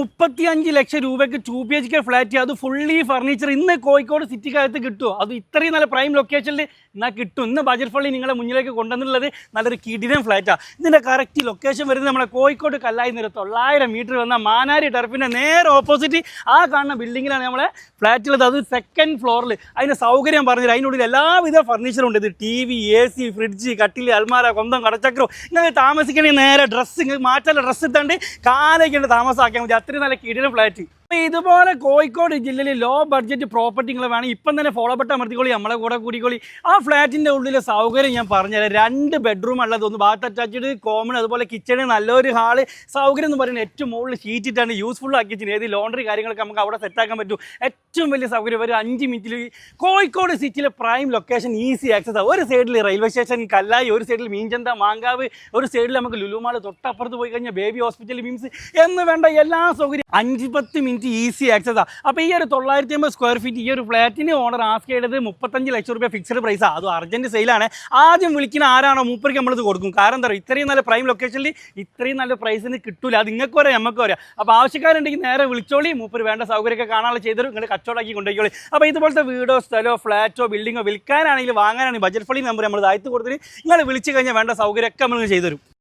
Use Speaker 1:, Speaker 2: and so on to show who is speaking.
Speaker 1: 35 ലക്ഷം രൂപയ്ക്ക് 2 BHK flat, അത് fully furniture ഇന്ന് കോഴിക്കോട് സിറ്റിക്കകത്ത് കിട്ടുമോ? അത് ഇത്രയും നല്ല പ്രൈം ലൊക്കേഷനിൽ എന്നാൽ കിട്ടും. ഇന്ന് ബജറ്റ് ഫള്ളി നിങ്ങളെ മുന്നിലേക്ക് കൊണ്ടുവന്നുള്ളത് നല്ലൊരു കിടിലൻ ഫ്ലാറ്റാണ്. ഇതിൻ്റെ കറക്റ്റ് ലൊക്കേഷൻ വരുന്നത് നമ്മുടെ കോഴിക്കോട് കല്ലായി നിര 900 മീറ്റർ വന്ന മാനാരി ടർഫിൻ്റെ നേരെ ഓപ്പോസിറ്റ് ആ കാണുന്ന ബിൽഡിങ്ങിലാണ് നമ്മളെ ഫ്ലാറ്റുള്ളത്. അത് സെക്കൻഡ് ഫ്ലോറിൽ. അതിൻ്റെ സൗകര്യം പറഞ്ഞില്ല, അതിനുള്ളിൽ എല്ലാവിധ ഫർണിച്ചറും ഉണ്ട്. ഇത് TV, AC, ഫ്രിഡ്ജ്, കട്ടിൽ, അൽമാര, കൊന്തം, കടച്ചക്രം. നിങ്ങൾ താമസിക്കണമെങ്കിൽ നേരെ ഡ്രസ്സ് നിങ്ങൾക്ക് മാറ്റാനുള്ള ഡ്രസ്സ് ഇട്ടാണ്ട് കാലേക്കുണ്ട് താമസമാക്കിയാൽ മതി. അത്രയും നല്ല കിടിലൻ ഫ്ലാറ്റ്. ഇതുപോലെ കോഴിക്കോട് ജില്ലയിൽ ലോ ബഡ്ജറ്റ് പ്രോപ്പർട്ടികൾ വേണം ഇപ്പം തന്നെ ഫോളോ ബട്ടൺ അമർത്തിക്കോളി, നമ്മളെ കൂടെ കൂടിക്കോളി. ആ ഫ്ലാറ്റിൻ്റെ ഉള്ളിലെ സൗകര്യം ഞാൻ പറഞ്ഞുതരാം. 2 ബെഡ്റൂം ഉള്ളത്, ഒന്ന് ബാത്ത് അറ്റാച്ച്ഡ്, കോമൺ, അതുപോലെ കിച്ചണ്, നല്ലൊരു ഹാള്. സൗകര്യം എന്ന് പറയുന്നത് ഏറ്റവും മുകളിൽ ഷീറ്റിട്ടാണ് യൂസ്ഫുൾ ആക്കി വെച്ചിട്ട് ഏത് ലോണ്ടറി കാര്യങ്ങളൊക്കെ നമുക്ക് അവിടെ സെറ്റാക്കാൻ പറ്റും. ഏറ്റവും വലിയ സൗകര്യം ഒരു 5 മിനിറ്റിൽ കോഴിക്കോട് സിറ്റിയിലെ പ്രൈം ലൊക്കേഷൻ, ഈസി ആക്സസ്. ഒരു സൈഡിൽ റെയിൽവേ സ്റ്റേഷൻ കല്ലായി, ഒരു സൈഡിൽ മീൻചന്ത മാങ്കാവ്, ഒരു സൈഡിൽ നമുക്ക് ലുലുമാൾ, തൊട്ടപ്പുറത്ത് പോയി കഴിഞ്ഞാൽ ബേബി ഹോസ്പിറ്റൽ, മിംസ് എന്ന് വേണ്ട എല്ലാ സൗകര്യം 5-10 മിനിറ്റ് ഈസി ആക്സസാണ്. അപ്പോൾ ഈ ഒരു 950 സ്ക്വയർ ഫീറ്റ് ഈ ഒരു ഫ്ലാറ്റിന് ഓണർ ആസ്ക് ചെയ്തത് 35 ലക്ഷം രൂപ ഫിക്സഡ് പ്രൈസാണ്. അതും അർജൻറ്റ് സെയിലാണ്. ആദ്യം വിളിക്കുന്ന ആരാണോ മൂപ്പർക്ക് നമ്മളിത് കൊടുക്കും. കാരണം എന്താ പറയുക, ഇത്രയും നല്ല പ്രൈം ലൊക്കേഷനിൽ ഇത്രയും നല്ല പ്രൈസിന് കിട്ടില്ല. അത് നിങ്ങൾക്ക് പറയാം, നമുക്ക് പറയാം. അപ്പോൾ ആവശ്യക്കാരുണ്ടെങ്കിൽ നേരെ വിളിച്ചോളി, മൂപ്പർ വേണ്ട സൗകര്യമൊക്കെ കാണാനുള്ള ചെയ്തൊരു നിങ്ങൾ കച്ചവടമാക്കി കൊണ്ടുപോയിക്കോളി. അപ്പോൾ ഇതുപോലത്തെ വീടോ സ്ഥലമോ ഫ്ലാറ്റോ ബിൽഡിങ്ങോ വിൽക്കാനാണെങ്കിൽ വാങ്ങാനാണെങ്കിൽ ബജറ്റ് ഫ്രണ്ട്ലി നമ്പർ നമ്മൾ താഴ്ത്ത് കൊടുത്തിട്ട് നിങ്ങൾ വിളിച്ച് കഴിഞ്ഞാൽ വേണ്ട സൗകര്യമൊക്കെ നമ്മൾ ചെയ്തു തരും.